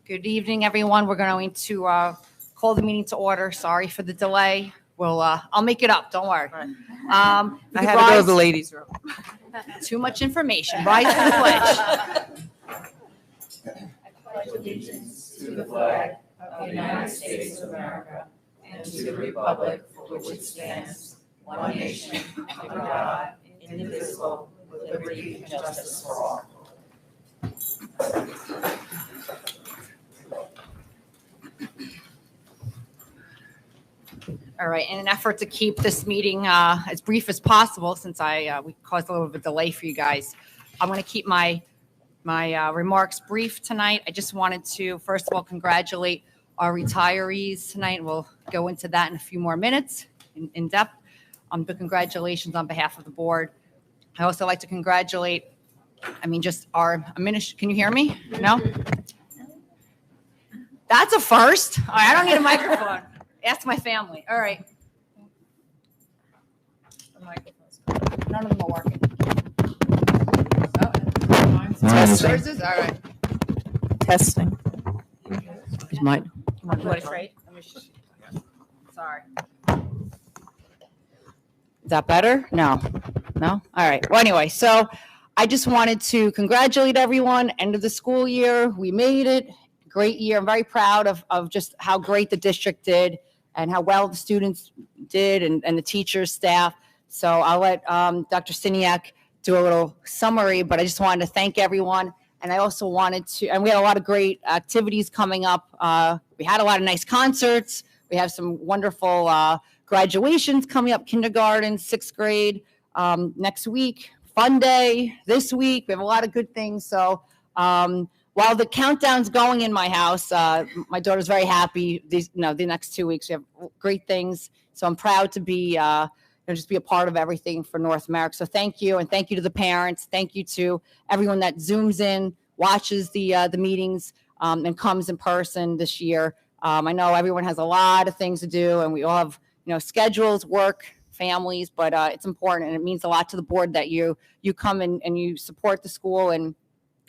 Good evening, everyone. We're going to call the meeting to order. Sorry for the delay. I'll make it up. Don't worry. I had to go to the ladies' room. Too much information. Rise to the pledge. I pledge allegiance to the flag of the United States of America and to the republic for which it stands, one nation, under God, indivisible, with liberty and justice for all. All right. In an effort to keep this meeting as brief as possible, since we caused a little bit of a delay for you guys, I'm going to keep my remarks brief tonight. I just wanted to, first of all, congratulate our retirees tonight. We'll go into that in a few more minutes in depth. But congratulations on behalf of the board. I also like to congratulate, just our administration. Can you hear me? No? That's a first. All right, I don't need a microphone. Ask my family. All right. None of them are working. Testing. All right. Testing. Is mine? What is right? Sorry. Is that better? No. All right. Well, anyway, so I just wanted to congratulate everyone. End of the school year. We made it. Great year. I'm very proud of just how great the district did and how well the students did and the teachers, staff. So I'll let Dr. Siniak do a little summary, but I just wanted to thank everyone. And I also wanted to, and we had a lot of great activities coming up. We had a lot of nice concerts. We have some wonderful graduations coming up, kindergarten, 6th grade next week, fun day this week. We have a lot of good things. So while the countdown's going in my house, my daughter's very happy. The next 2 weeks we have great things. So I'm proud to be just be a part of everything for North Merrick. So thank you, and thank you to the parents. Thank you to everyone that Zooms in, watches the meetings, and comes in person this year. I know everyone has a lot of things to do, and we all have schedules, work, families, but it's important, and it means a lot to the board that you come and you support the school and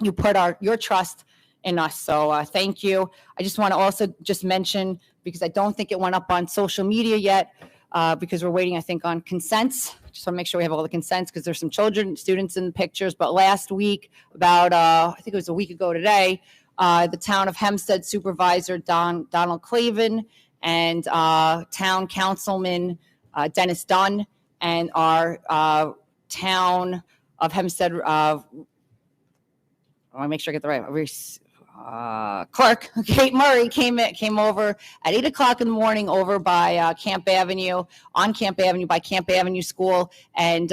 you put your trust in us. So thank you. I just want to also just mention, because I don't think it went up on social media yet, because we're waiting, I think, on consents. Just want to make sure we have all the consents, because there's some students in the pictures. But last week, about, I think it was a week ago today, the town of Hempstead Supervisor Donald Clavin and town councilman Dennis Dunn and our town of Hempstead, I want to make sure I get the right clerk, Kate Murray, came over at 8:00 in the morning over by Camp Avenue, on Camp Avenue by Camp Avenue School, and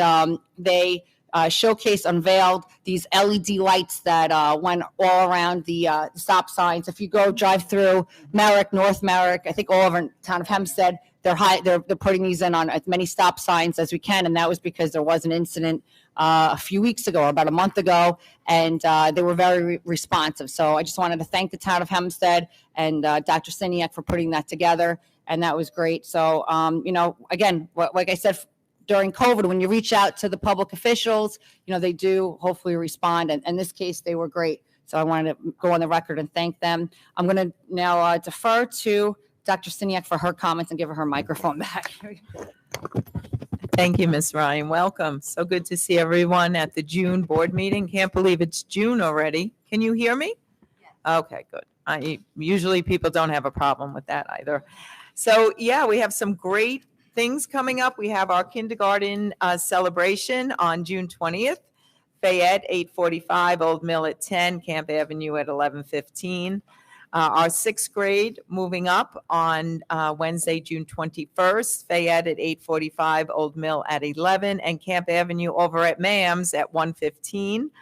they unveiled these LED lights that went all around the stop signs. If you drive through Merrick, North Merrick, I think all over town of Hempstead, they're putting these in on as many stop signs as we can, and that was because there was an incident a few weeks ago, or about a month ago, and they were very responsive. So I just wanted to thank the town of Hempstead and Dr. Siniak for putting that together, and that was great. So, again, like I said, during COVID, when you reach out to the public officials, they do hopefully respond, and in this case, they were great. So I wanted to go on the record and thank them. I'm going to now defer to Dr. Siniak for her comments and give her her microphone back. Thank you, Ms. Ryan. Welcome. So good to see everyone at the June board meeting. Can't believe it's June already. Can you hear me? Yes. Okay, good. Usually people don't have a problem with that either. So yeah, we have some great things coming up. We have our kindergarten celebration on June 20th. Fayette, 8:45, Old Mill at 10, Camp Avenue at 11:15. Our 6th grade moving up on Wednesday, June 21st, Fayette at 8:45, Old Mill at 11, and Camp Avenue over at Mams at 1:15.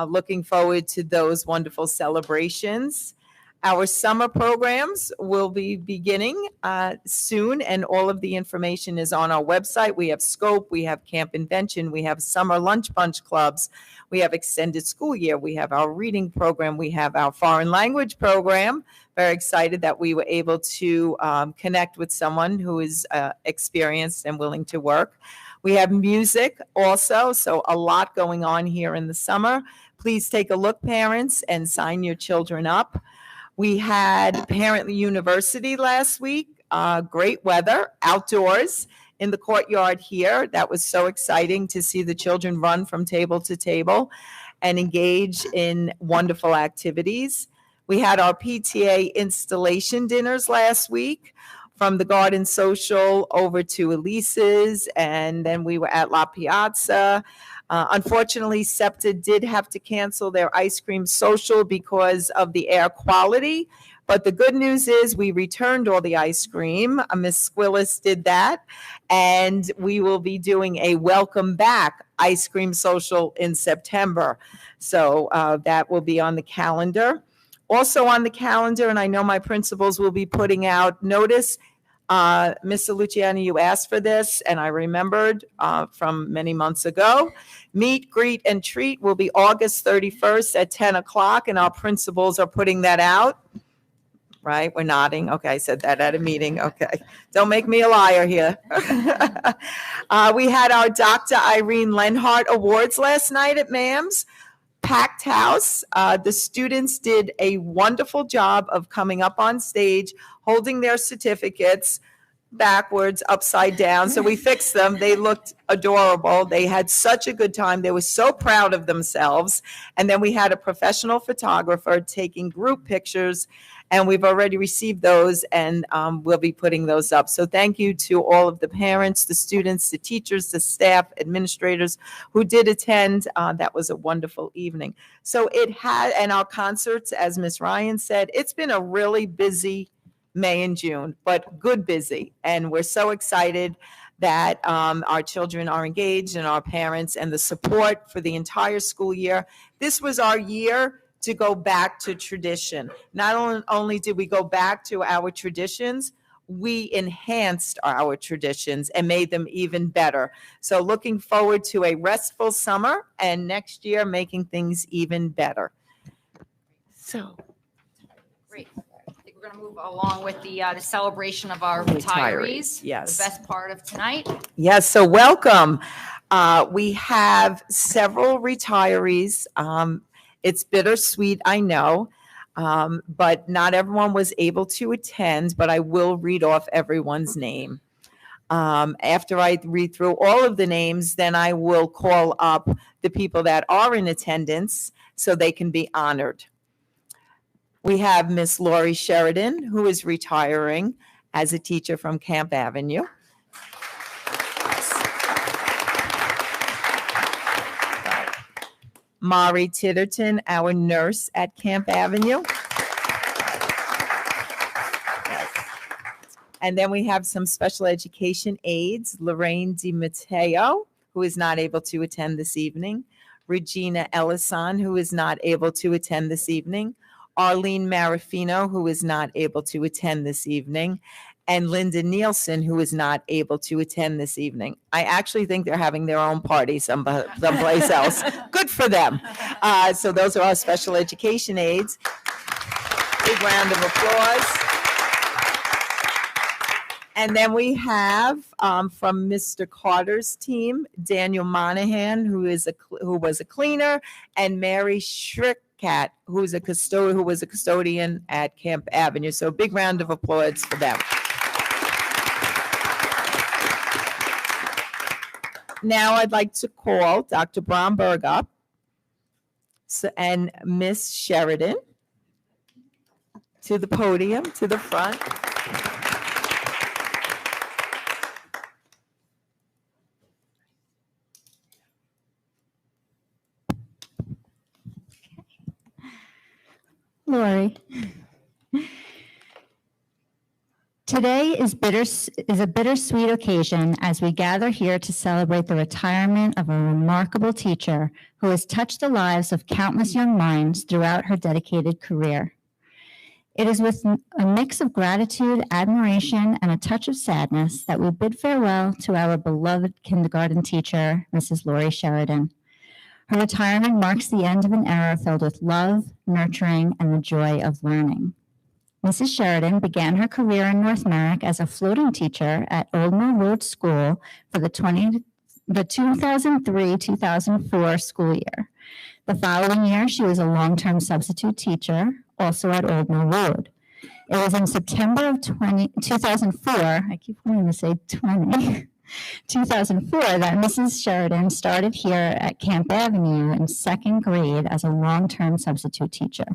Looking forward to those wonderful celebrations. Our summer programs will be beginning soon, and all of the information is on our website. We have Scope, we have Camp Invention, we have summer lunch bunch clubs, we have extended school year, we have our reading program, we have our foreign language program, very excited that we were able to connect with someone who is experienced and willing to work. We have music also, so a lot going on here in the summer. Please take a look, parents, and sign your children up. We had Parent University last week. Great weather, outdoors in the courtyard here. That was so exciting to see the children run from table to table and engage in wonderful activities. We had our PTA installation dinners last week, from the Garden Social over to Elise's, and then we were at La Piazza. Unfortunately, SEPTA did have to cancel their ice cream social because of the air quality. But the good news is we returned all the ice cream. Miss Squillis did that. And we will be doing a welcome back ice cream social in September. So that will be on the calendar. Also on the calendar, and I know my principals will be putting out notice. Mr. Luciani, you asked for this, and I remembered from many months ago. Meet, greet, and treat will be August 31st at 10 o'clock, and our principals are putting that out. Right? We're nodding. Okay, I said that at a meeting. Okay. Don't make me a liar here. We had our Dr. Irene Lenhart Awards last night at MAMS. Packed house. The students did a wonderful job of coming up on stage, holding their certificates backwards, upside down. So we fixed them. They looked adorable. They had such a good time. They were so proud of themselves. And then we had a professional photographer taking group pictures, and we've already received those, and we'll be putting those up. So thank you to all of the parents, the students, the teachers, the staff, administrators who did attend. That was a wonderful evening. So it had, and our concerts, as Ms. Ryan said, it's been a really busy May and June, but good busy. And we're so excited that our children are engaged and our parents, and the support for the entire school year. This was our year to go back to tradition. Not only did we go back to our traditions, we enhanced our traditions and made them even better. So looking forward to a restful summer, and next year making things even better. So Great. I think we're going to move along with the celebration of our retirees. Yes. The best part of tonight. Yes, so welcome. We have several retirees. It's bittersweet, I know, but not everyone was able to attend, but I will read off everyone's name. After I read through all of the names, then I will call up the people that are in attendance so they can be honored. We have Miss Lori Sheridan, who is retiring as a teacher from Camp Avenue. Mari Titterton, our nurse at Camp Avenue. Yes. And then we have some special education aides, Lorraine DiMatteo, who is not able to attend this evening, Regina Ellison, who is not able to attend this evening, Arlene Marafino, who is not able to attend this evening, and Linda Nielsen, who is not able to attend this evening. I actually think they're having their own party someplace else. Good for them. So those are our special education aides. Big round of applause. And then we have from Mr. Carter's team, Daniel Monahan, who was a cleaner, and Mary Schrickcat, who was a custodian at Camp Avenue. So a big round of applause for them. Now I'd like to call Dr. Bromberg up and Miss Sheridan to the podium, to the front. Lori. Today is a bittersweet occasion as we gather here to celebrate the retirement of a remarkable teacher who has touched the lives of countless young minds throughout her dedicated career. It is with a mix of gratitude, admiration, and a touch of sadness that we bid farewell to our beloved kindergarten teacher, Mrs. Lori Sheridan. Her retirement marks the end of an era filled with love, nurturing, and the joy of learning. Mrs. Sheridan began her career in North Merrick as a floating teacher at Old Mill Road School for the 2003-2004 school year. The following year, she was a long-term substitute teacher, also at Old Mill Road. It was in September of 2004, I keep wanting to say 2004, that Mrs. Sheridan started here at Camp Avenue in second grade as a long-term substitute teacher.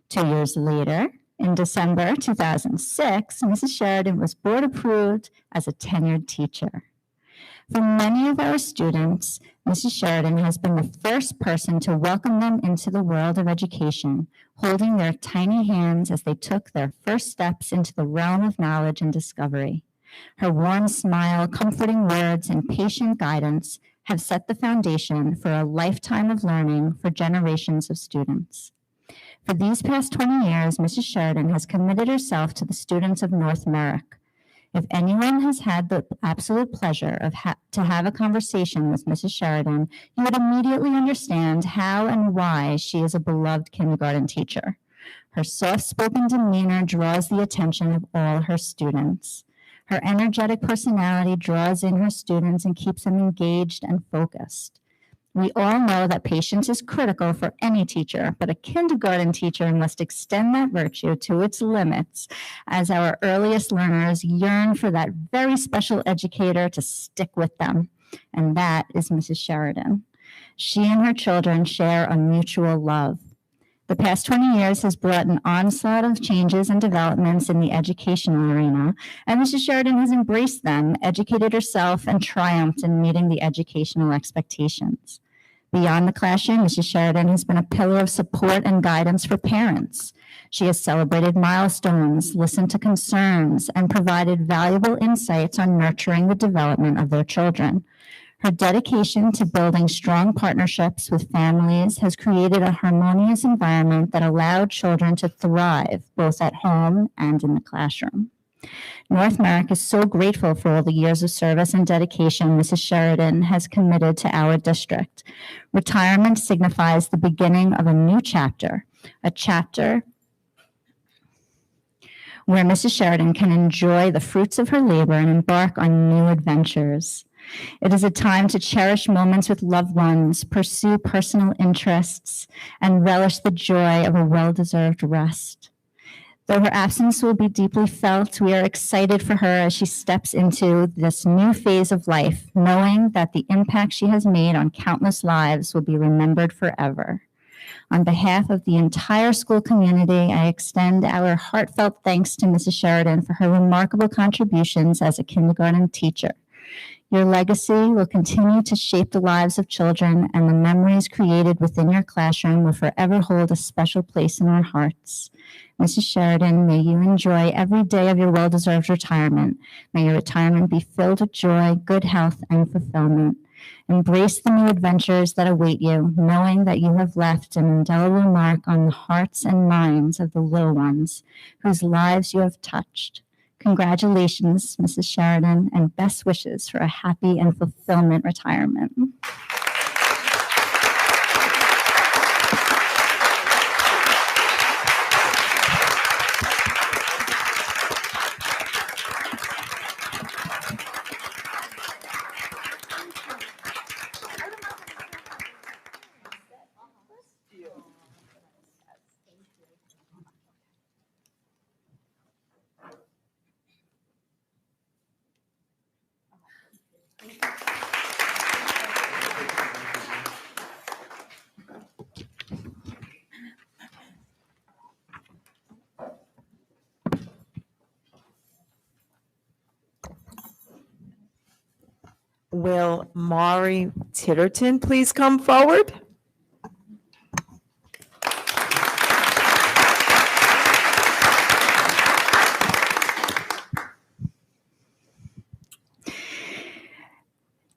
2 years later, in December 2006, Mrs. Sheridan was board approved as a tenured teacher. For many of our students, Mrs. Sheridan has been the first person to welcome them into the world of education, holding their tiny hands as they took their first steps into the realm of knowledge and discovery. Her warm smile, comforting words, and patient guidance have set the foundation for a lifetime of learning for generations of students. For these past 20 years, Mrs. Sheridan has committed herself to the students of North Merrick. If anyone has had the absolute pleasure of to have a conversation with Mrs. Sheridan, you would immediately understand how and why she is a beloved kindergarten teacher. Her soft-spoken demeanor draws the attention of all her students. Her energetic personality draws in her students and keeps them engaged and focused. We all know that patience is critical for any teacher, but a kindergarten teacher must extend that virtue to its limits as our earliest learners yearn for that very special educator to stick with them. And that is Mrs. Sheridan. She and her children share a mutual love. The past 20 years has brought an onslaught of changes and developments in the educational arena, and Mrs. Sheridan has embraced them, educated herself, and triumphed in meeting the educational expectations. Beyond the classroom, Mrs. Sheridan has been a pillar of support and guidance for parents. She has celebrated milestones, listened to concerns, and provided valuable insights on nurturing the development of their children. Her dedication to building strong partnerships with families has created a harmonious environment that allowed children to thrive both at home and in the classroom. North Merrick is so grateful for all the years of service and dedication Mrs. Sheridan has committed to our district. Retirement signifies the beginning of a new chapter, a chapter where Mrs. Sheridan can enjoy the fruits of her labor and embark on new adventures. It is a time to cherish moments with loved ones, pursue personal interests, and relish the joy of a well-deserved rest. Though her absence will be deeply felt, we are excited for her as she steps into this new phase of life, knowing that the impact she has made on countless lives will be remembered forever. On behalf of the entire school community, I extend our heartfelt thanks to Mrs. Sheridan for her remarkable contributions as a kindergarten teacher. Your legacy will continue to shape the lives of children, and the memories created within your classroom will forever hold a special place in our hearts. Mrs. Sheridan, may you enjoy every day of your well-deserved retirement. May your retirement be filled with joy, good health, and fulfillment. Embrace the new adventures that await you, knowing that you have left an indelible mark on the hearts and minds of the little ones whose lives you have touched. Congratulations, Mrs. Sheridan, and best wishes for a happy and fulfillment retirement. Will Maury Titterton please come forward?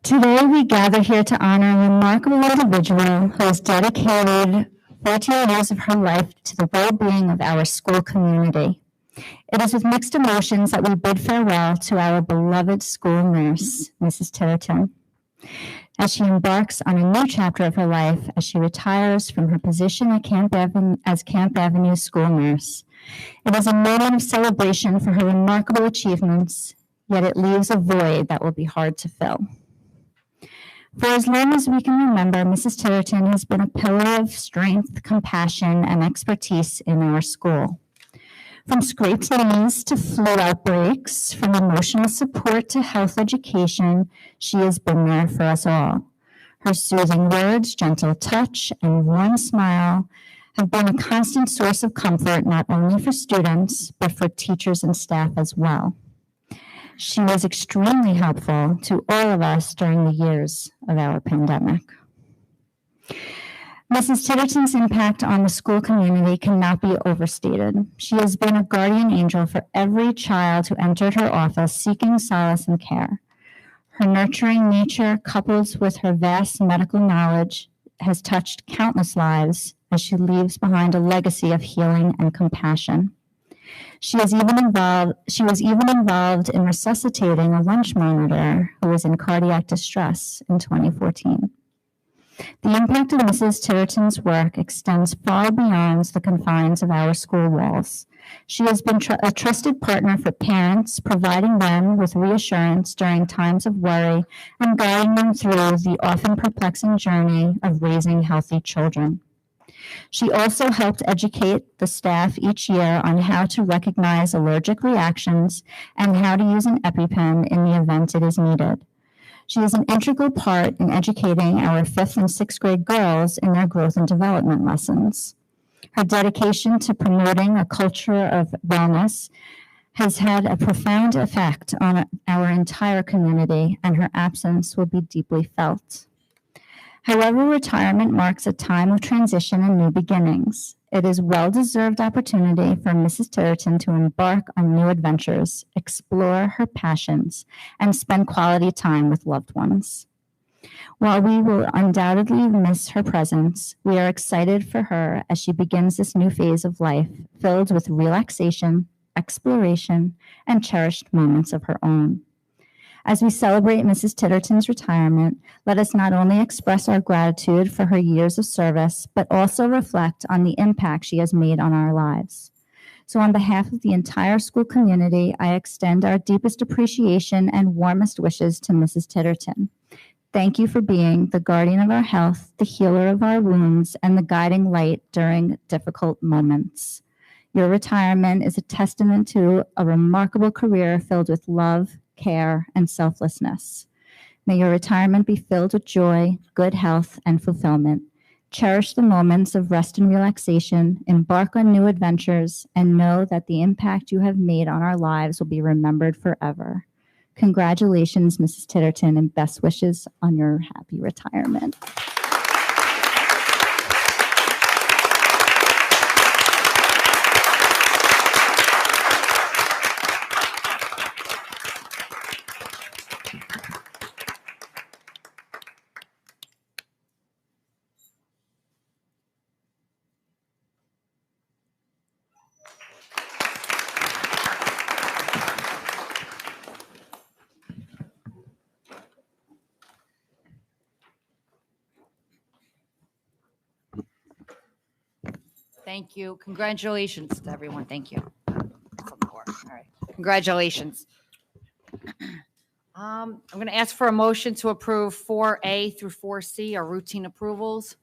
Today, we gather here to honor a remarkable individual who has dedicated 14 years of her life to the well-being of our school community. It is with mixed emotions that we bid farewell to our beloved school nurse, Mrs. Titterton. as she embarks on a new chapter of her life as she retires from her position at as Camp Avenue school nurse. It is a moment of celebration for her remarkable achievements, yet it leaves a void that will be hard to fill. For as long as we can remember, Mrs. Titterton has been a pillar of strength, compassion, and expertise in our school. From scraped knees to flu outbreaks, from emotional support to health education, she has been there for us all. Her soothing words, gentle touch, and warm smile have been a constant source of comfort not only for students, but for teachers and staff as well. She was extremely helpful to all of us during the years of our pandemic. Mrs. Titterton's impact on the school community cannot be overstated. She has been a guardian angel for every child who entered her office seeking solace and care. Her nurturing nature, coupled with her vast medical knowledge, has touched countless lives as she leaves behind a legacy of healing and compassion. She was even involved in resuscitating a lunch monitor who was in cardiac distress in 2014. The impact of Mrs. Titterton's work extends far beyond the confines of our school walls. She has been a trusted partner for parents, providing them with reassurance during times of worry and guiding them through the often perplexing journey of raising healthy children. She also helped educate the staff each year on how to recognize allergic reactions and how to use an EpiPen in the event it is needed. She is an integral part in educating our 5th and 6th grade girls in their growth and development lessons. Her dedication to promoting a culture of wellness has had a profound effect on our entire community, and her absence will be deeply felt. However, retirement marks a time of transition and new beginnings. It is a well-deserved opportunity for Mrs. Titterton to embark on new adventures, explore her passions, and spend quality time with loved ones. While we will undoubtedly miss her presence, we are excited for her as she begins this new phase of life filled with relaxation, exploration, and cherished moments of her own. As we celebrate Mrs. Titterton's retirement, let us not only express our gratitude for her years of service, but also reflect on the impact she has made on our lives. So on behalf of the entire school community, I extend our deepest appreciation and warmest wishes to Mrs. Titterton. Thank you for being the guardian of our health, the healer of our wounds, and the guiding light during difficult moments. Your retirement is a testament to a remarkable career filled with love, care, and selflessness. May your retirement be filled with joy, good health, and fulfillment. Cherish the moments of rest and relaxation, embark on new adventures, and know that the impact you have made on our lives will be remembered forever. Congratulations, Mrs. Titterton, and best wishes on your happy retirement. Thank you. Congratulations to everyone. Thank you. All right. Congratulations. I'm going to ask for a motion to approve 4A through 4C, our routine approvals.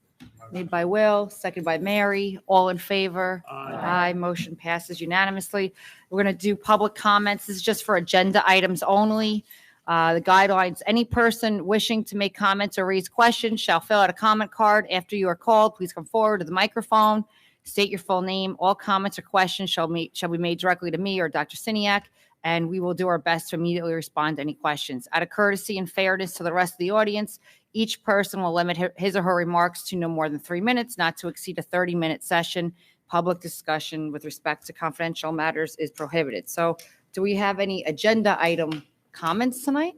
Made by Will, seconded by Mary. All in favor? Aye. Motion passes unanimously. We're going to do public comments. This is just for agenda items only. The guidelines, any person wishing to make comments or raise questions shall fill out a comment card. After you are called, please come forward to the microphone. State your full name. All comments or questions shall be made directly to me or Dr. Siniak, and we will do our best to immediately respond to any questions. Out of courtesy and fairness to the rest of the audience, each person will limit his or her remarks to no more than 3 minutes, not to exceed a 30-minute session. Public discussion with respect to confidential matters is prohibited. So do we have any agenda item comments tonight?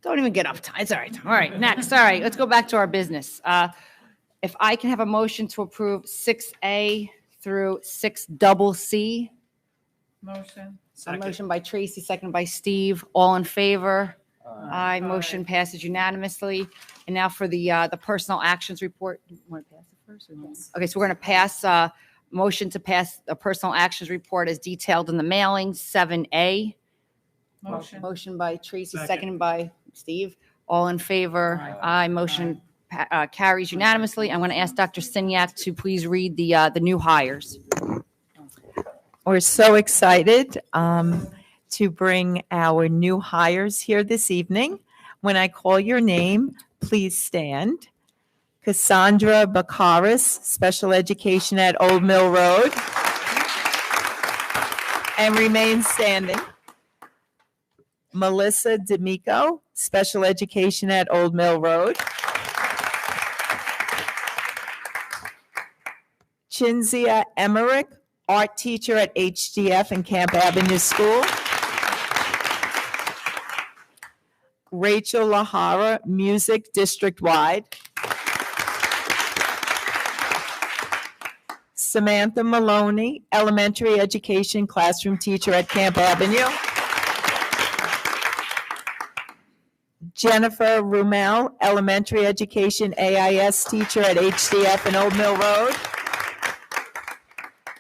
Don't even get up. It's all right. All right, next. All right, let's go back to our business. If I can have a motion to approve 6A through 6C. Motion. A motion by Tracy, second by Steve. All in favor? Aye. Motion passes unanimously. And now for the personal actions report. You want to pass it first? Or no? Okay, so we're going to pass motion to pass the personal actions report as detailed in the mailing, 7A. Motion by Tracy, seconded by Steve. All in favor? Aye. Motion carries unanimously. I'm going to ask Dr. Signac to please read the new hires. We're so excited to bring our new hires here this evening. When I call your name, please stand. Cassandra Baccaris, Special Education at Old Mill Road, and remain standing. Melissa D'Amico, Special Education at Old Mill Road. Chinzia Emmerich, Art Teacher at HDF and Camp Avenue School. Rachel Lahara, Music District-wide. Samantha Maloney, Elementary Education Classroom Teacher at Camp Avenue. Jennifer Rumel, Elementary Education AIS Teacher at HDF and Old Mill Road.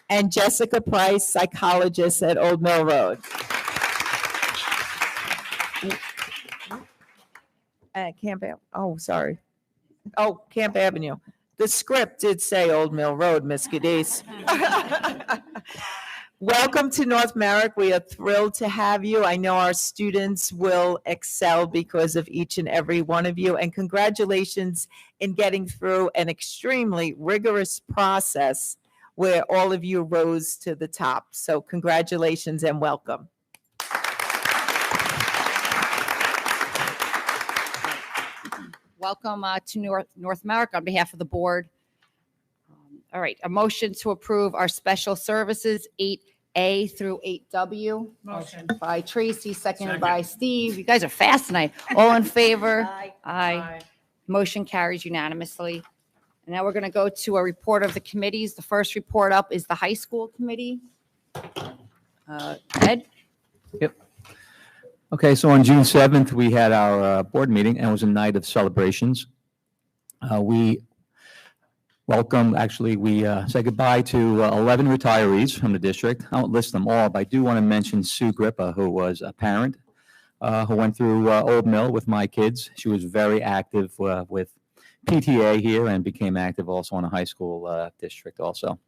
And Jessica Price, Psychologist at Old Mill Road. Camp Avenue. The script did say Old Mill Road, Miss Cadiz. Welcome to North Merrick. We are thrilled to have you. I know our students will excel because of each and every one of you. And congratulations in getting through an extremely rigorous process where all of you rose to the top. So congratulations and welcome. Welcome to North Merrick on behalf of the board. All right, a motion to approve our special services, 8A through 8W. Motion. By Tracy, seconded by Steve. You guys are fast tonight. All in favor? Aye. Motion carries unanimously. And now we're going to go to a report of the committees. The first report up is the high school committee. Ed? Yep. Okay, so on June 7th, we had our board meeting, and it was a night of celebrations. We said goodbye to 11 retirees from the district. I won't list them all, but I do want to mention Sue Grippa, who was a parent who went through Old Mill with my kids. She was very active with PTA here and became active also in the high school district also.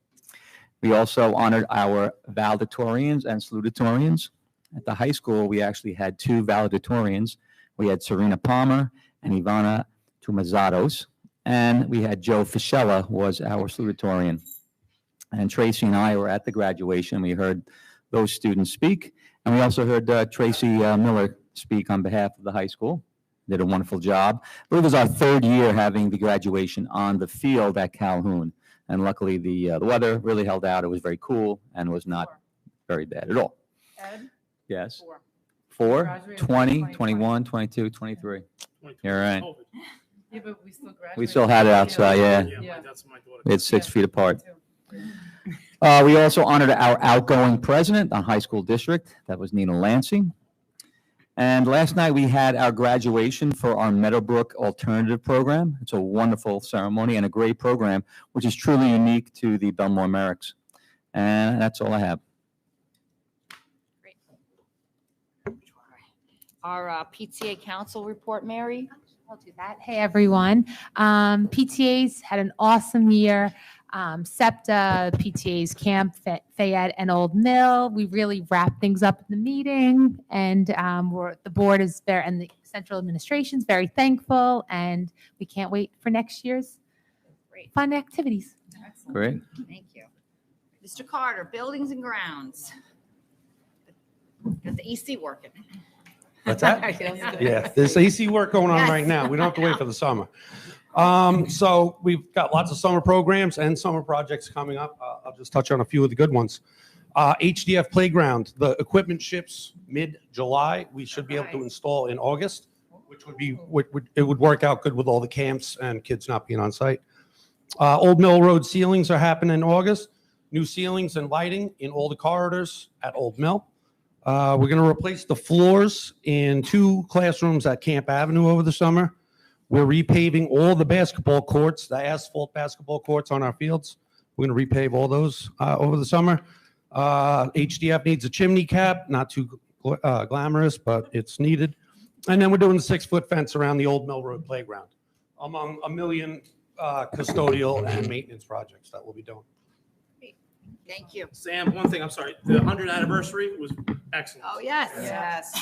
We also honored our valedictorians and salutatorians. At the high school, we actually had two valedictorians. We had Serena Palmer and Ivana Tumazatos, and we had Joe Fischella was our salutatorian. And Tracy and I were at the graduation. We heard those students speak, and we also heard Tracy Miller speak on behalf of the high school. Did a wonderful job. It was our third year having the graduation on the field at Calhoun, and luckily the weather really held out. It was very cool and was not very bad at all. Ed? Yes. 4. 4, 20, 21, 22, 23. You're right. Yeah, but we still graduated. We still had it outside, yeah. Yeah. It's 6 feet apart. We also honored our outgoing president on high school district. That was Nina Lansing. And last night we had our graduation for our Meadowbrook Alternative Program. It's a wonderful ceremony and a great program, which is truly unique to the Belmore Merricks. And that's all I have. Our PTA council report, Mary. I'll do that. Hey, everyone. PTAs had an awesome year. SEPTA, PTAs Camp, Fayette, and Old Mill. We really wrapped things up in the meeting, and the board is there, and the central administration is very thankful, and we can't wait for next year's fun activities. Great. Thank you. Mr. Carter, buildings and grounds. Got the AC working. What's that? Yeah, there's AC work going on right now. We don't have to wait for the summer. So we've got lots of summer programs and summer projects coming up. I'll just touch on a few of the good ones. HDF Playground, the equipment ships mid-July. We should be able to install in August, which would work out good with all the camps and kids not being on site. Old Mill Road ceilings are happening in August. New ceilings and lighting in all the corridors at Old Mill. We're going to replace the floors in 2 classrooms at Camp Avenue over the summer. We're repaving all the basketball courts, the asphalt basketball courts on our fields. We're going to repave all those over the summer. HDF needs a chimney cap, not too glamorous, but it's needed. And then we're doing the 6-foot fence around the Old Mill Road playground, among a million custodial and maintenance projects that we'll be doing. Thank you. Sam, one thing, I'm sorry, the 100th anniversary was excellent. Oh, yes. Yes.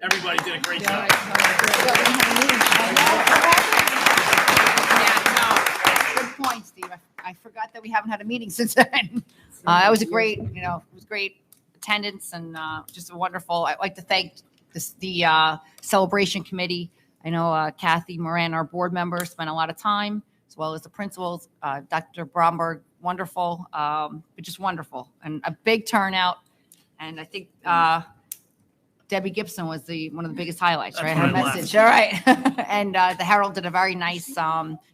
Everybody did a great job. Yeah, no, good point, Steve. I forgot that we haven't had a meeting since then. That was a great, it was great attendance and just a wonderful. I'd like to thank the celebration committee. I know Kathy Moran, our board member, spent a lot of time, as well as the principals, Dr. Bromberg, wonderful, just wonderful, and a big turnout. And I think Debbie Gibson was one of the biggest highlights, right? Her message, all right. And the Herald did a very nice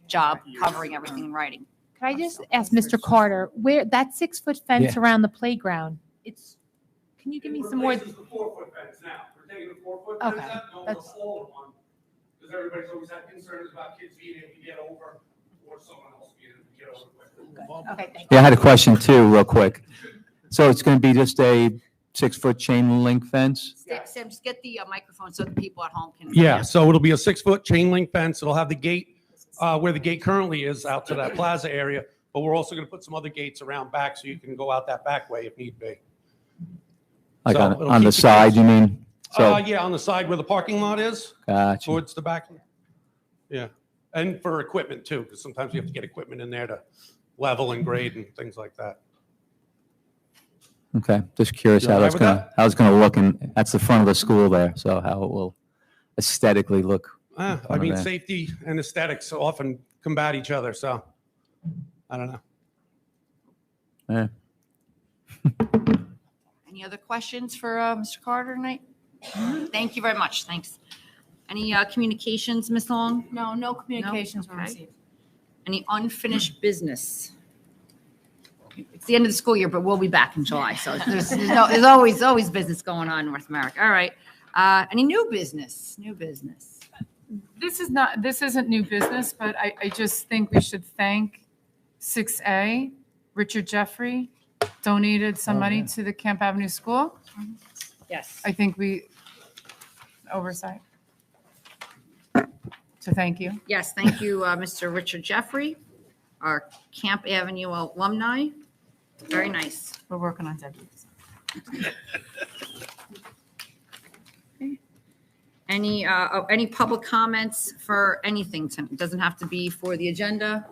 job covering everything in writing. Could I just ask Mr. Carter, where that 6-foot fence around the playground, can you give me some more? Replaces the 4-foot fence now. We're taking the 4-foot Okay, fence out, going with the smaller one, because everybody's always had concerns about kids being able to get over, or someone else being able to get over quickly. Okay, thank you. Yeah, I had a question too, real quick. So it's going to be just a 6-foot chain link fence? Sam, just get the microphone so the people at home can. Yeah, so it'll be a 6-foot chain link fence. It'll have the gate where the gate currently is out to that plaza area, but we're also going to put some other gates around back so you can go out that back way if need be. Like So on it'll the keep the side, kids- you mean? So, Yeah, on the side where the parking lot is, gotcha. towards the back. Yeah, and for equipment too, because sometimes you have to get equipment in there to level and grade and things like that. Okay, just curious You how all that's right with gonna, how it's gonna look, and that's the front of the school there, so how it will aesthetically look. I front of mean, there. safety and aesthetics often combat each other, so I don't know. Yeah. Any other questions for Mr. Carter tonight? Thank you very much. Thanks. Any communications, Ms. Long? No communications were Okay. received. Any unfinished business? It's the end of the school year, but we'll be back in July. So there's always business going on in North America. All right. Any new business? New business. This isn't new business, but I just think we should thank 6A, Richard Jeffrey donated some money to the Camp Avenue School. Yes. I think oversight. So thank you. Yes, thank you, Mr. Richard Jeffrey, our Camp Avenue alumni. Very nice. We're working on deputies. Any public comments for anything? It doesn't have to be for the agenda.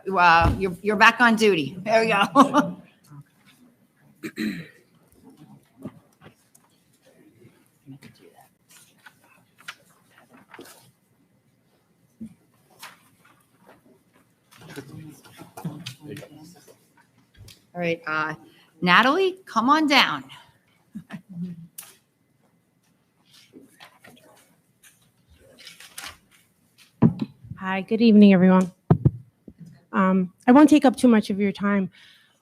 You're back on duty. There we go. All right, Natalie, come on down. Hi, good evening, everyone. I won't take up too much of your time.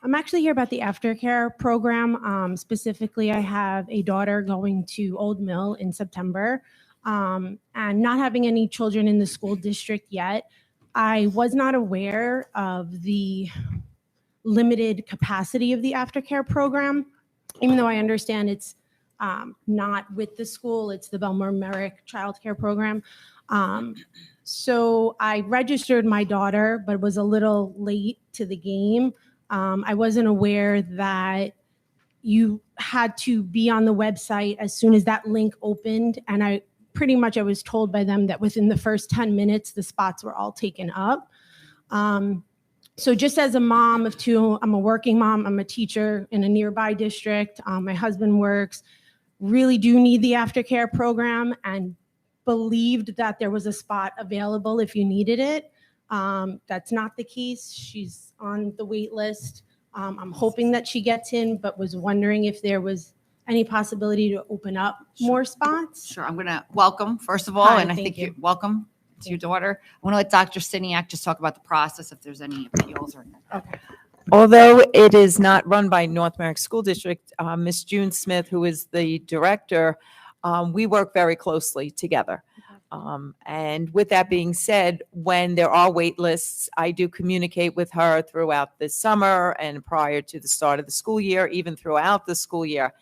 I'm actually here about the aftercare program. Specifically, I have a daughter going to Old Mill in September, and not having any children in the school district yet, I was not aware of the limited capacity of the aftercare program, even though I understand it's not with the school, it's the Belmar Merrick childcare program. So I registered my daughter, but was a little late to the game. I wasn't aware that you had to be on the website as soon as that link opened. And I was told by them that within the first 10 minutes, the spots were all taken up. So just as a mom of 2, I'm a working mom, I'm a teacher in a nearby district. My husband works, really do need the aftercare program and believed that there was a spot available if you needed it. That's not the case. She's on the wait list. I'm hoping that she gets in, but was wondering if there was any possibility to open up more spots. Sure, I'm going to welcome, first of all, Hi, and I thank think you. you're welcome to your daughter. I want to let Dr. Siniak just talk about the process if there's any appeals or. Okay. Although it is not run by North Merrick School District, Miss June Smith, who is the director, we work very closely together. And with that being said, when there are wait lists, I do communicate with her throughout the summer and prior to the start of the school year, even throughout the school year.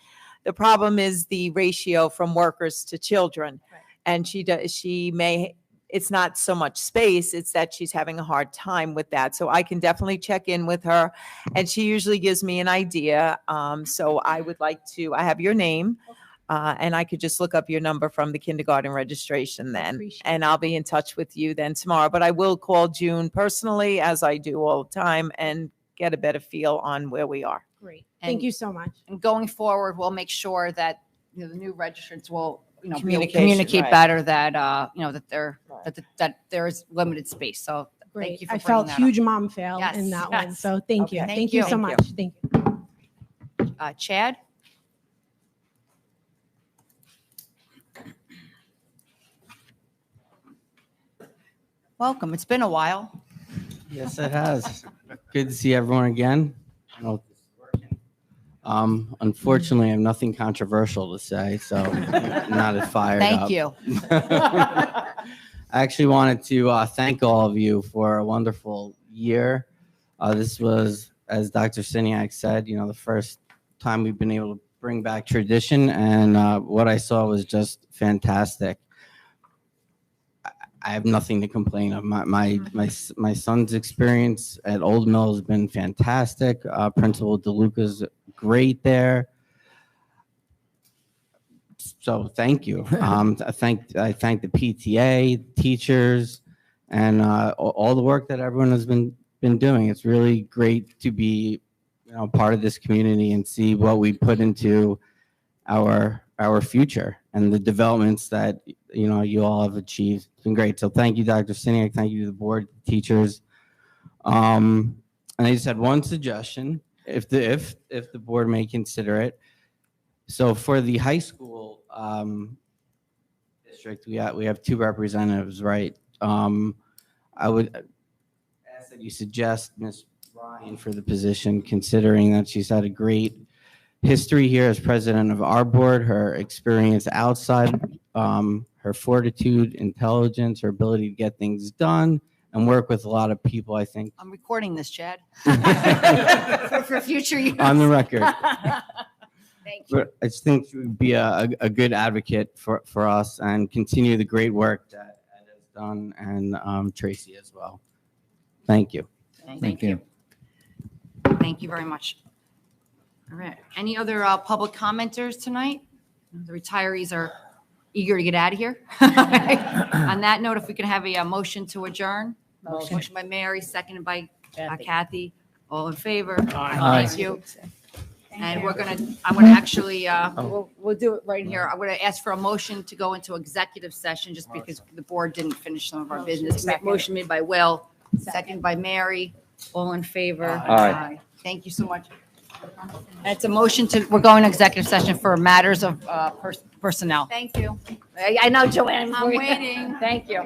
The problem is the ratio from workers to children. Right. And it's not so much space, it's that she's having a hard time with that. So I can definitely check in with her, and she usually gives me an idea. So I have your name, and I could just look up your number from the kindergarten registration then, and I'll be in touch with you then tomorrow. But I will call June personally, as I do all the time, and get a better feel on where we are. Great. And- Thank you so much. And going forward, we'll make sure that, the new registrants will, be able to Communication, communicate right. better that, that there is limited space. So Great. thank you for I bringing felt that huge mom fail Yes, in that one. yes. So thank you. Okay. Thank you so Thank much. Thank you. up. Chad? Welcome. It's been a while. Yes, it has. Good to see everyone again. I don't know if this is working. Unfortunately, I have nothing controversial to say, so I'm not as fired up. Thank you. I actually wanted to thank all of you for a wonderful year. This was, as Dr. Siniak said, the first time we've been able to bring back tradition, and what I saw was just fantastic. I have nothing to complain of. My son's experience at Old Mill has been fantastic. Principal DeLuca's great there. So thank you. I thank the PTA, teachers, and all the work that everyone has been doing. It's really great to be part of this community and see what we put into our future and the developments that you all have achieved. It's been great. So thank you, Dr. Siniak. Thank you to the board, teachers. And I just had one suggestion, if the board may consider it. So for the high school district, we have 2 representatives, right? I would ask that you suggest Ms. Ryan for the position, considering that she's had a great history here as president of our board, her experience outside, her fortitude, intelligence, her ability to get things done and work with a lot of people, I think. I'm recording this, Chad. for future use. On the record. Thank you. But I just think she would be a good advocate for us and continue the great work that Ed has done, and Tracy as well. Thank you. Thank you. Thank you very much. All right. Any other public commenters tonight? The retirees are eager to get out of here. On that note, if we can have a motion to adjourn. Motion by Mary, seconded by Kathy. All in favor? Aye. Thank you. And I'm gonna actually, we'll do it right here. I'm gonna ask for a motion to go into executive session just because the board didn't finish some of our business. Motion made by Will, seconded by Mary. All in favor? Aye. Thank you so much. It's a motion we're going to executive session for matters of personnel. Thank you. I know, Joanne. I'm waiting. Thank you.